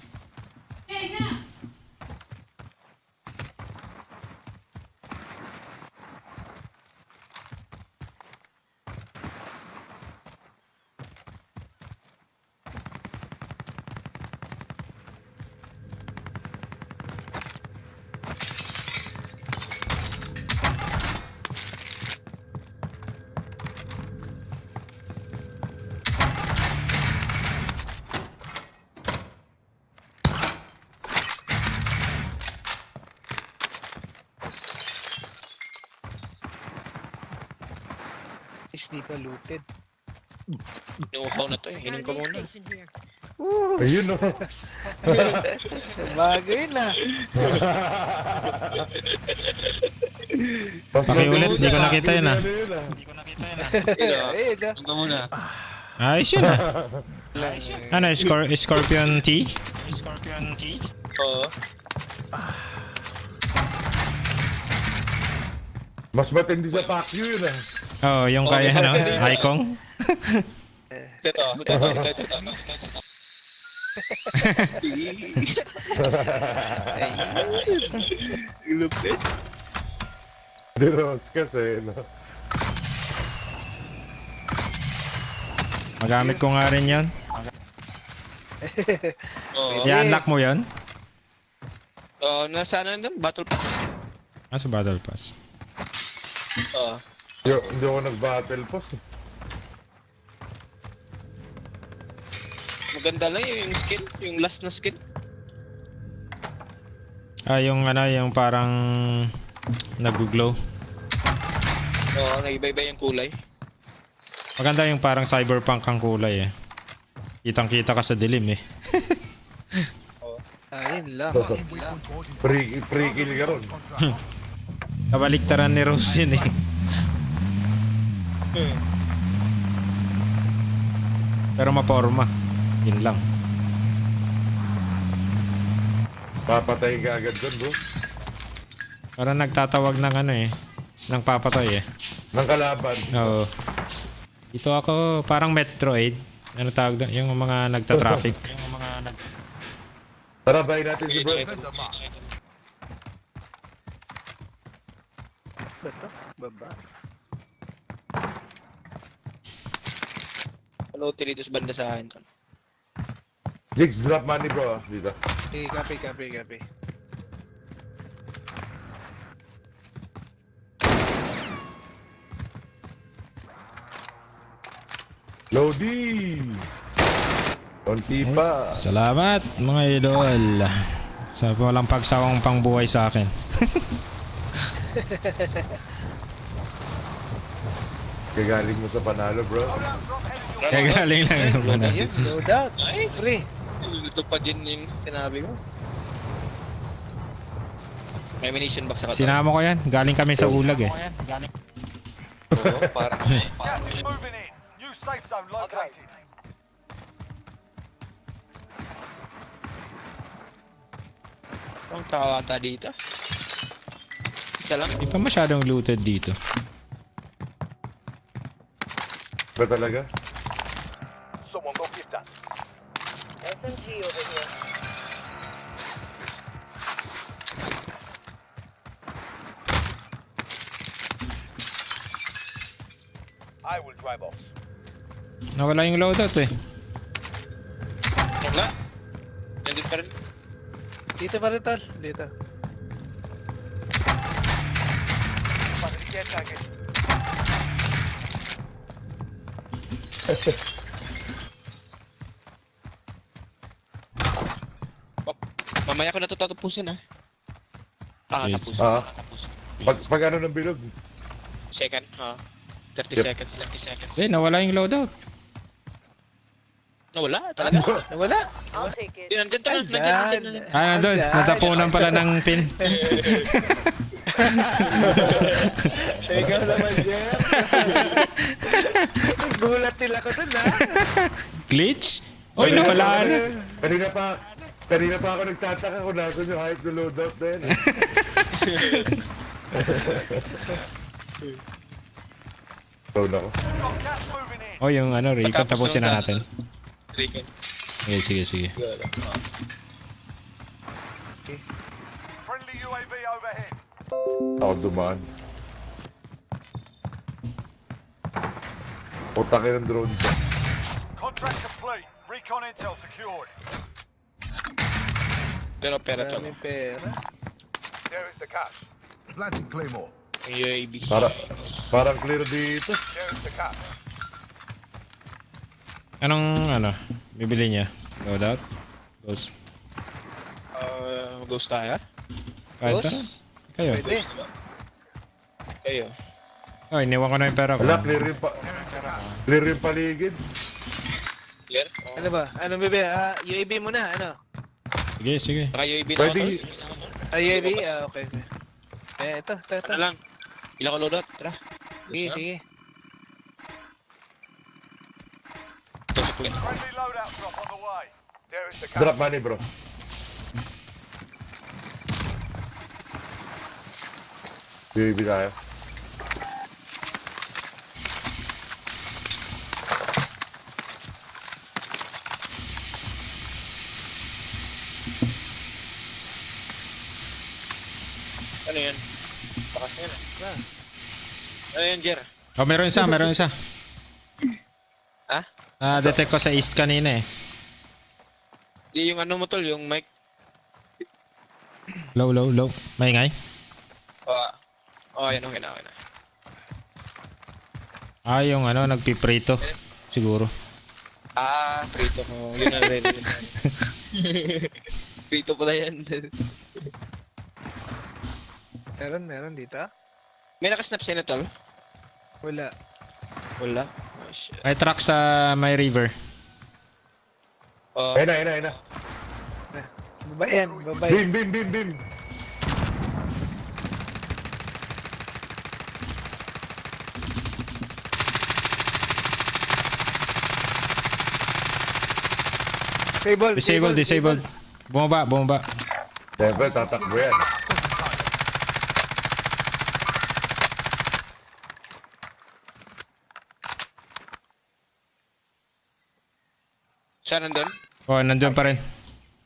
Is di pa looted. Inuuhaw na to eh. Inom ka Grenade muna. station here. Ayun no. Bago yun ah. Pakiulit, di ko nakita yun ah. Ayun ah. Inom ka muna. Ayos yun ah. Ano, Scorpion T? Oo. Mas matindi sa Pacquiao yun ah. Oo, yung kaya ano, Icon. Ito. Ilupit. Di Rose kasi no. Magamit ko nga rin yan. Oo. I-unlock mo yan? Nasa ano doon? Battle Pass. Sa Battle Pass. Oo. Hindi ako nag-battle pass eh. Maganda lang yung skin. Yung last na skin. Yung ano, yung parang nag-glow. Oo, nag-iba-iba yung kulay. Maganda yung parang cyberpunk ang kulay eh. Kitang-kita ka sa dilim eh. Ayun lang. Waypoint boarding. Pre-kill ka ron. Contract. Kabaliktaran ni Rose yun eh. Pero maporma. Yun lang. Papatay ka agad doon bro. Parang nagtatawag ng ano eh. Ng papatay eh. Ng kalaban. Oo. Dito ako parang Metroid. Ano tawag doon? Yung mga nagta-traffic. Tara, bayin natin si bro. Defend the mark. Bato? Baba. Ano dito sa banda sa akin. Jigs, drop money bro ah. Dito. Eh, copy. Lodi! Konti pa. Salamat mga idol. Sa walang pagsawang pangbuhay sa akin. Kagaling mo sa panalo bro. Kaya galing lang yung ano. Ayun, no doubt. Nice! Pre. Ito pa din yung sinabi ko. May munition box ako. Sinama ko yan. Galing kami sa ulag eh. Oo, parang. Gas is moving in. New safe zone located. Ang tao ata dito. Isa lang. Hindi pa masyadong looted dito. Ba talaga? Someone go get that. SMG over here. I will drive off. Nawala yung loadout eh. Wala. Nandun pa rin. Dito pa rin tol. Dito. Get tagged. Mamaya ko na ito tatapusin ah. Yes. Tapusin. Ah. Tapusin. Pag ano ng bilog? Second, 30 Yep. seconds, 30 seconds. Eh, nawala yung loadout. Nawala, talaga. Nawala. I'll take it. Nandun to na, Andyan. nandun. Nandun. Natapunan pala ng pin. Ikaw naman, Jeff. Gulat nila ko dun, ha? Glitch? Uy, nawala na. Kanina pa ako nagtataka kung nasan yung hype na loadout na yan. Ikaw na ako. Got gas moving in. Oh, yung ano, Rico, Tapos tapusin yung na sa- natin. Rican. Sige. Friendly UAV overhead. Ako dumaan. Utakin ng drone ko. Contract complete. Recon intel secured. Pero pera to. Maraming pera. There is the cash. Planting Claymore. Yung UAV. Parang clear dito. There is the cash. Anong, bibili niya? Loadout? Ghost. Ghost tayo? Kahit Ghost? ano? Kayo. Pwede. Kayo. Oh, iniwan ko na yung pera ko. Wala, clear yung paligid. Clear? Ano ba? Ano, bebe? UAV muna, ano? Sige. Naka UAV na Pwede. ako. UAV? Okay. Ito. Ano lang? Ilang ka loadout? Tara. Sige. Friendly loadout drop on the way. There is the cash. Drop money, bro. Baby tayo. Ano yan? Bakas yan Ano yan, Jer? Oh, meron isa. Ha? Na-detect ko sa east kanina eh. Di yung ano mo tol, yung mic. Low. Maingay? Ayan, okay na. Ah, yung nagpiprito. Siguro. Prito ko. Yun na rin. Prito pala yan. Meron dito? May nakasnap sa'yo na tol? Wala. Wala. Oh, shit. May truck sa my river. Ayun na. Babayan. Bim. Disabled. Bumaba. Siyempre, tatakbo yan. Saan nandun? Oh, nandun pa rin.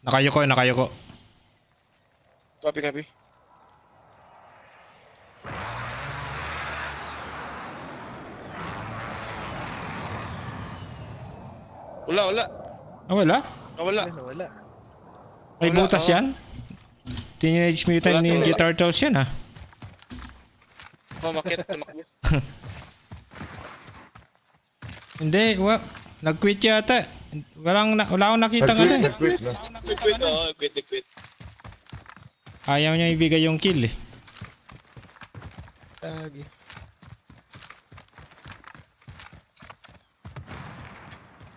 Nakayuko. Copy. Wala. Ah, wala? Wala. Wala. May Wala, butas oh. yan? Teenage Mutant Wala, Ninja wala. Turtles yan ah. Makit. Tumakbo. Hindi, nag-quit yata. Wala akong nakita eh. Nag-quit na. Quit. Ayaw niya ibigay yung kill eh. Tagi.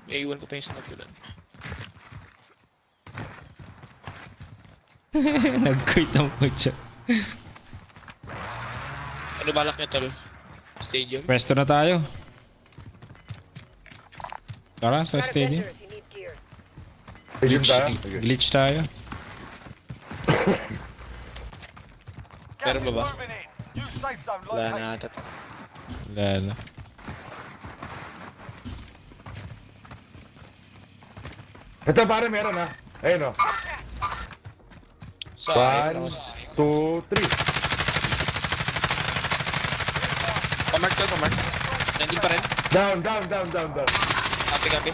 Iiwan ko pa yung snap yun. Nag-quit ang siya. Ano balak niya tol? Stadium? Pwesto na tayo. Tara sa Got a stadium. vendor if you need gear. Ayun tayo. Sige. Glitch tayo. Gas Meron is ba ba? moving in. New safe zone Wala na located. ata. Lala. Ito pare, meron ha. Ayun o. Sa 1, 2, 3. Pamark. Nandun pa rin? Down. Copy.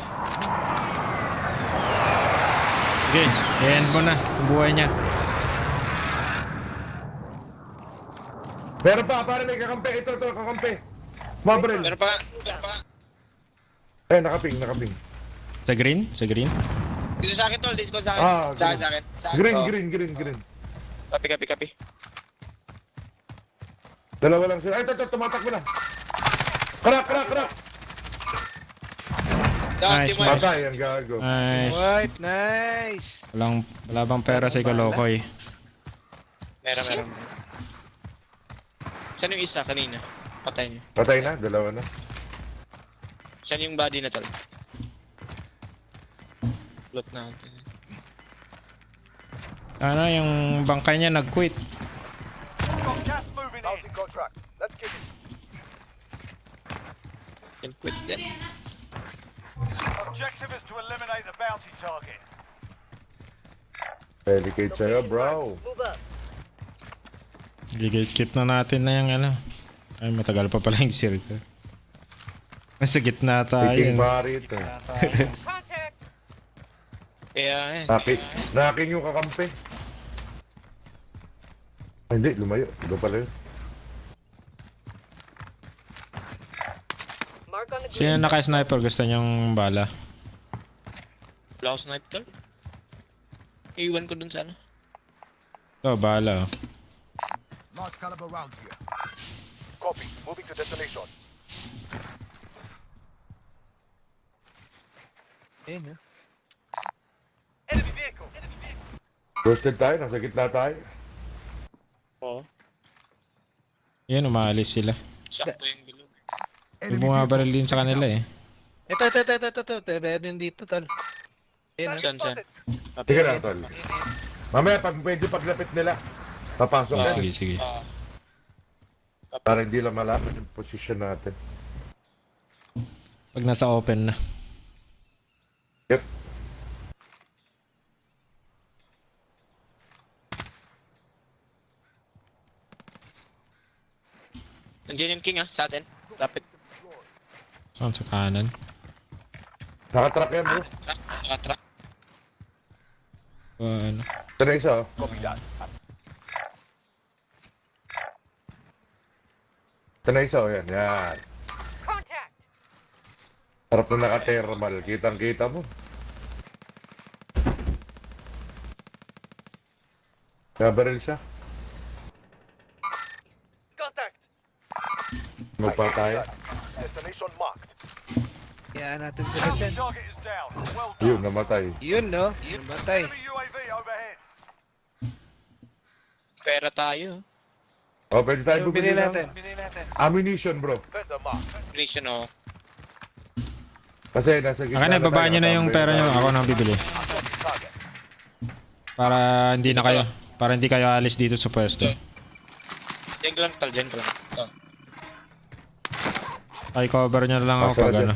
Okay, end mo na ang buhay niya. Meron pa, pare, may kakampi. Ito, kakampi. Mabril. Meron pa. Eh, nakaping. Sa green? Dito sa akin tol, dito sa akin. Ah, Sa akin. Green. Copy. Dalawa lang sila. Ay, ito, tumatakbo na. Crack. Nice. Patay, yan gago. Nice. White, nice. Wala bang pera sa Ikolokoy. Meron. Saan yung isa kanina? Patay niyo. Patay na, dalawa na. Saan yung body na tol? Loot natin. Ano yung bangkay niya nag-quit. Got gas moving in. Contract. Let's kick it. Can quit then. Objective is to eliminate the bounty target. Delicate sa'yo, bro. Move up. Keep na natin na yung ano. Ay, matagal pa pala yung circle. Nasa gitna tayo. Taking bari ito. Contact. Kaya eh. Nakin yung kakampi. Ay, hindi, lumayo. Iba pala yun. Mark on the Sino naka-sniper? Gusto niyong bala? Wala ako snipe tol. Iwan ko dun sa ano. Ito, bala. Large caliber rounds here. Copy. Moving to destination. Ayun, no? Enemy vehicle. Roasted tayo, nasa gitna tayo. Oo. Yan, umaalis sila. Sakto yung bilog. May bumabaril din sa kanila eh. Ito. Meron dito, tol. Ayun, no? Saan? Sige na, tol. Mamaya, pag medyo paglapit nila, papasok Oh, na. sige. Para hindi lang malaman yung position natin. Pag nasa open na. Yep. Nandiyan yung king sa atin. Lapit. Saan sa kanan? Nakatrack yan, bro. Nakatrack. Ano? Ito na isa, oh. Ito na isa, oh. Yan. Contact. Sarap na naka-thermal. Kitang-kita mo. Nabaril siya. Contact. Magpa tayo. Destination marked. Kaya natin sila Bounty dyan. target is down. Well done. Yun, namatay. Yun, no? Yun, batay. Enemy UAV overhead. Pera tayo. Oh, pwede tayo Bili bumili natin. ng ammunition, bro. Vendor marked. Mission oh. Kasi nasa gitna Akin na, babaan nyo na yung pera nyo. Ako nang bibili. Target. Para hindi kayo alis dito sa pwesto. Diyan ka lang tal, diyan ka lang. Oh. Ay, cover nyo na lang ako pag ano.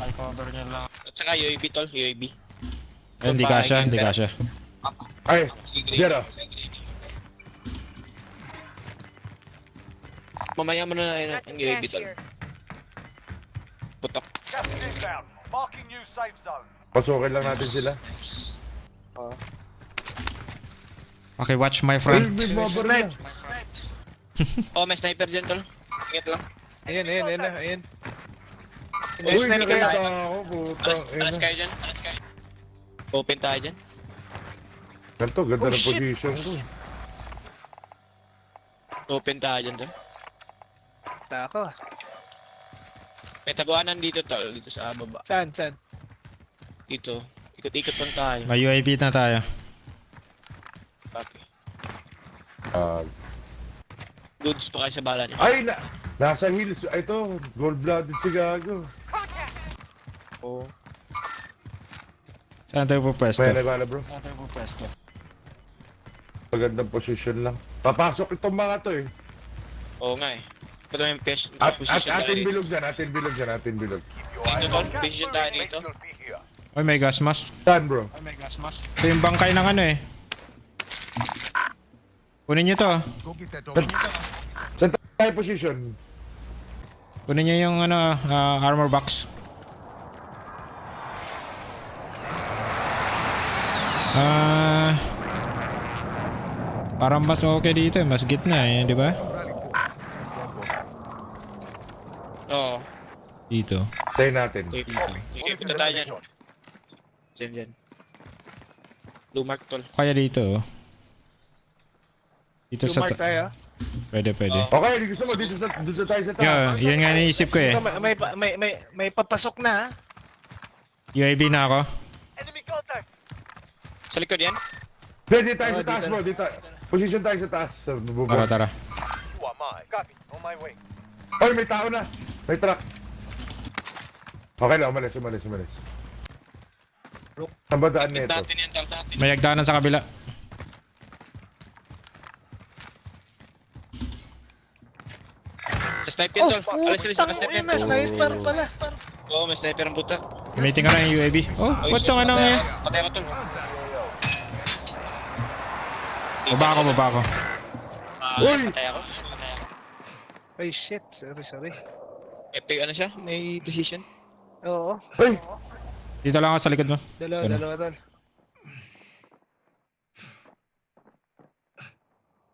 At saka UAV tol, UAV. Ay, hindi kasha. Ay, Sige. yan, oh. Mamaya mo na yun ang UAV Cash tol. here. Putok. Gas is inbound. Marking new safe zone. Pasukin lang natin sila. Okay, watch my Ay, front. may mabaril na. Oh, may sniper dyan tol. Ingat lang. Ayun. Uy, nakita ako, putang Alas ina. kayo dyan. Alas kayo. Open tayo dyan. Ganito, ganda ng position ko. Open tayo dyan tol. Tako. May taguanan dito tol. Dito sa baba. Saan? Dito. Ikot-ikot lang tayo. May UAV na tayo. Copy. Goods pa kayo sa bala niyo. Ay, nasa hills. Ay, ito, gold-blooded si Gago. Oo. Saan tayo po pwesto? May nagala, bro. Magandang position lang. Papasok itong mga to, eh. Oo nga eh. Ito may At position tayo atin dito. bilog dyan, atin bilog. Dito tol. Position tayo dito. Be here. Ay, may gas mask. Saan, bro? Ito yung bangkay ng ano eh. Kunin nyo to. Go get that dog. Saan tayo position? Kunin nyo yung ano, armor box. Parang mas okay dito eh. Mas gitna eh, di ba? Rally point. Oo. Dito. Tayo natin. Dito. Sige, punta tayo dyan. Dyan. Blue mark tol. Kaya dito oh. Dito sa... Mark tayo. Pwede. Okay, gusto mo dito tayo sa taas. Yeah, yan nga naisip ko eh. Ito, may papasok na, ha? UAV na ako. Enemy contact. Sa likod yan? Dito tayo sa taas, bro. Dito. Position tayo sa taas. Sa bubong. Tara. Who am I? Copy. On my way. Oy, may tao na. May truck. Okay lang, umalis. Saan ba daan nito? Natin yan, natin. May hagdanan sa kabila. Sniper yan, tol. Alas sila sa sniper. na, sniper pala. Oo, may sniper ang puta. Gamitin ko na yung UAV. Oh, ba't tong ano ngayon? Patay ko, tol. Baba ako. Uy! Patay ako. Ay, shit. Sorry. Epic ano siya? May precision. Oo. Ay! Dito lang ako sa likod mo. Dalawa, tol.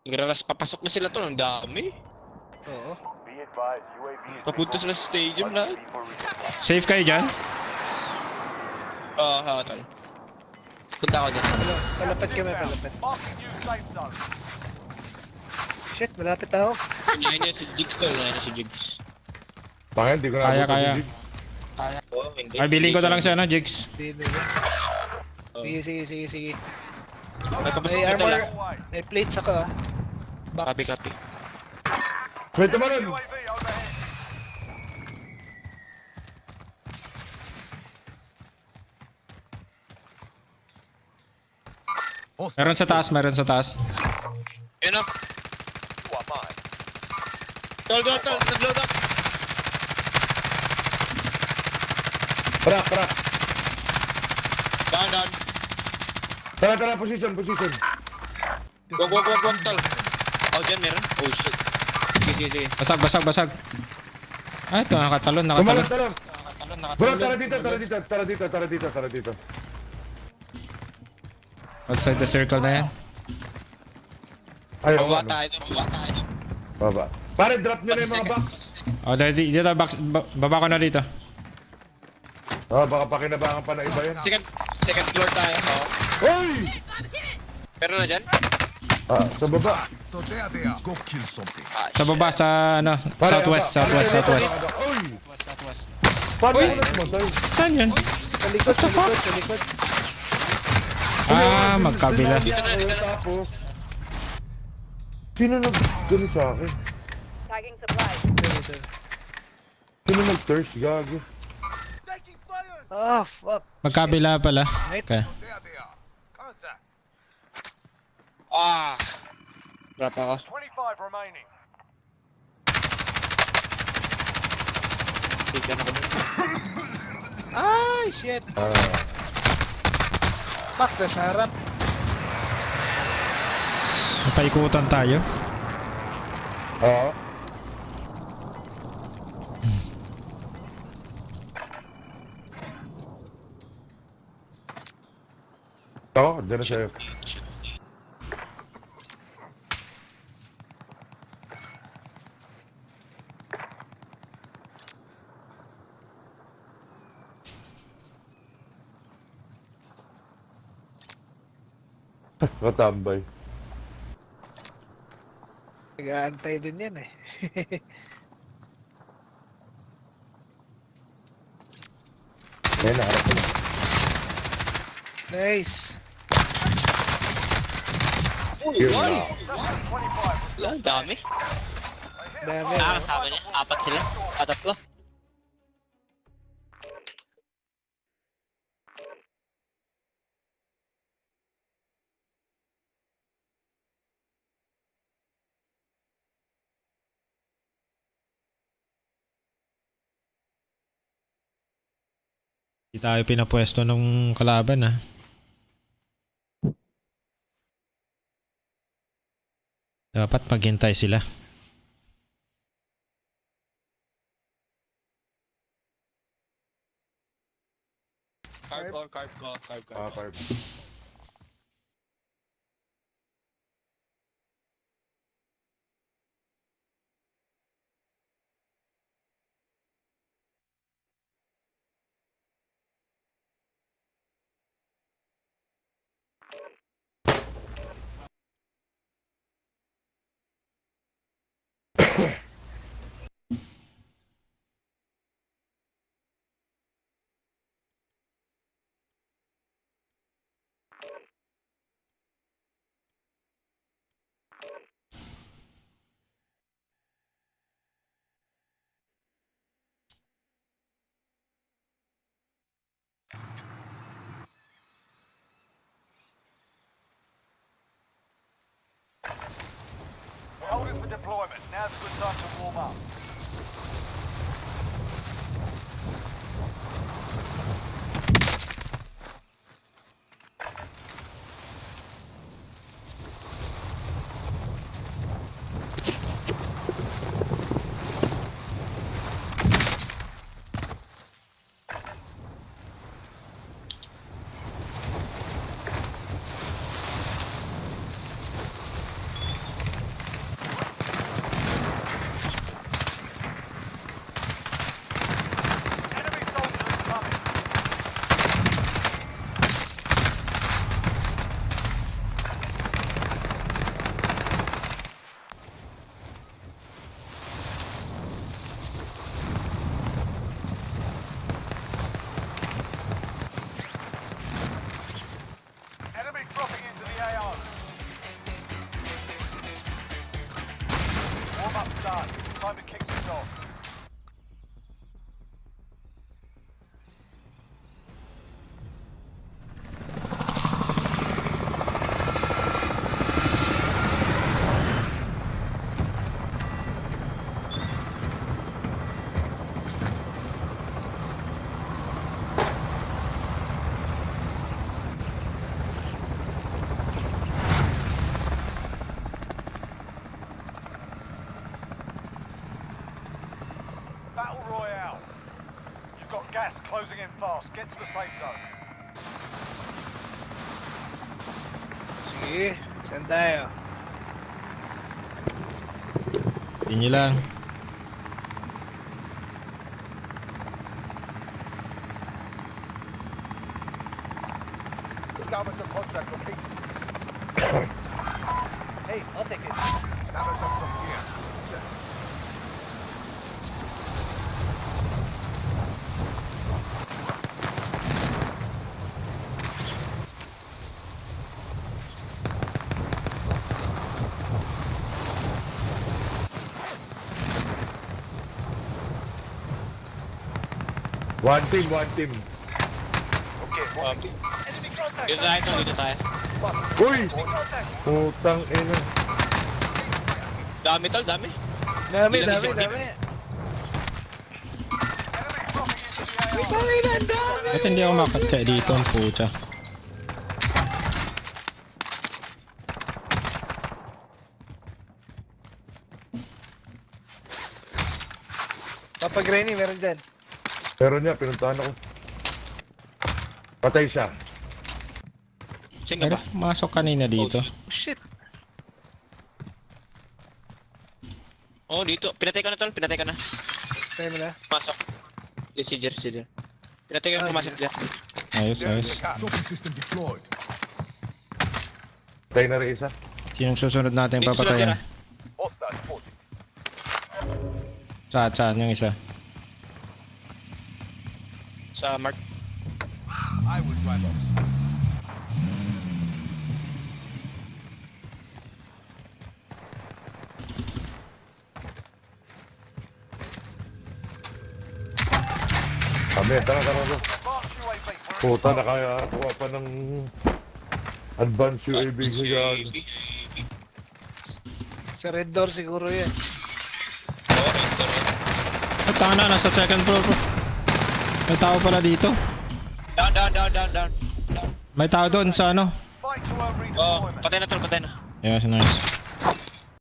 Graras, papasok na sila, tol. Ang dami. Oo. Papunta sila sa stadium lahat. Safe kayo dyan? Oo, tol. Punta ako dyan. Palapit kami. Marking new safe zone. Shit, malapit ako. Unahin niya si Jigs, tol. Unahin niya si Jigs. Bakit? Di ko na Kaya. Oo, hindi. Ay, bilhin ko na lang siya, no, Jigs. Sige. May papasok May na tol. armor. May plates ako ah. Box. Copy. May tumalon! UAV overhead. Meron sa taas. Yun o. Tol. Nag-load up. Crack! Down. Tara, position! Wag, tol. Oh, dyan meron. Oh, shit. Sige. Basag. Ah, ito, nakatalon. Talon! Bro, tara dito. Outside the circle na yan. Ay, Bawa ano? tayo. Baba. Pare, drop nyo na yung mga box. Oh, dito, baba ko na dito. Baka pakinabangan pa na iba yan. Second floor tayo. Oo. Hoy! Meron na dyan? Sa baba. So there they are. Go kill something. Sa baba, sa ano, southwest. Paano ko na sumatay? Saan yun? Sa likod. Ah, magkabila. Tapos, sino nag-gano sa akin? Tagging supplies. Sino nag-thirst? Gago. Oh, fuck. Magkabila pala. Okay. There they are. Contact. Drop ako. 25 remaining. Tignan ako dun. Ay, shit. Fuck, nasa harap. Paikutan tayo. Oo. Oo, dyan na sa'yo. Katambay. Nag-aantay din yan eh. Ayun, naharap ko na. Nice. Yun na. Ang dami. Dami. Kasama niya. 4 sila. 3. Hindi tayo pinapwesto ng kalaban, ah. Dapat maghintay sila. Carb. Park. deployment. Now's a good time to warm up. Enemy soldier incoming. Enemy dropping into the AO. Warm up done. Time to kick this off. Battle Royale. You've got gas closing in fast. Get to the safe zone. Sige, saan tayo? Yun nyo lang. Government the contract complete. Hey, I'll take it. Scavenge up some gear. Check. One team. Dito tayo. Uy! Putang ina. Dami tol, dami. Dami, Ilang dami, isang dami. Enemy dropping into the AO. Ba't hindi ako makatya dito ang puta? Papa Granny, meron dyan. Pero niya, pinuntahan ako. Patay siya. Saan ka Pero ba? masok kanina dito. Oh, shit. Oh, dito. Pinatay ka na tol, pinatay ka na. Tayo mo na. Pasok. Si Jer. Pinatay ka na, pumasok dyan. Ayos. Sophie system deployed. Patay na rin isa. Sinong susunod natin Dito sila, Jer, papatayin? ah. Saan yung isa? Sa Mark. I will drive us. Kami, tara. Advanced UAV. We're Puta, nakakuha pa ng advance UAV siya. Sa red door siguro yan. Oh, ito. At tanga na, nasa second floor bro. May tao pala dito. Down. May tao doon sa ano. fight to earn Oh, redeployment. patay na tol, patay na. Yes, nice.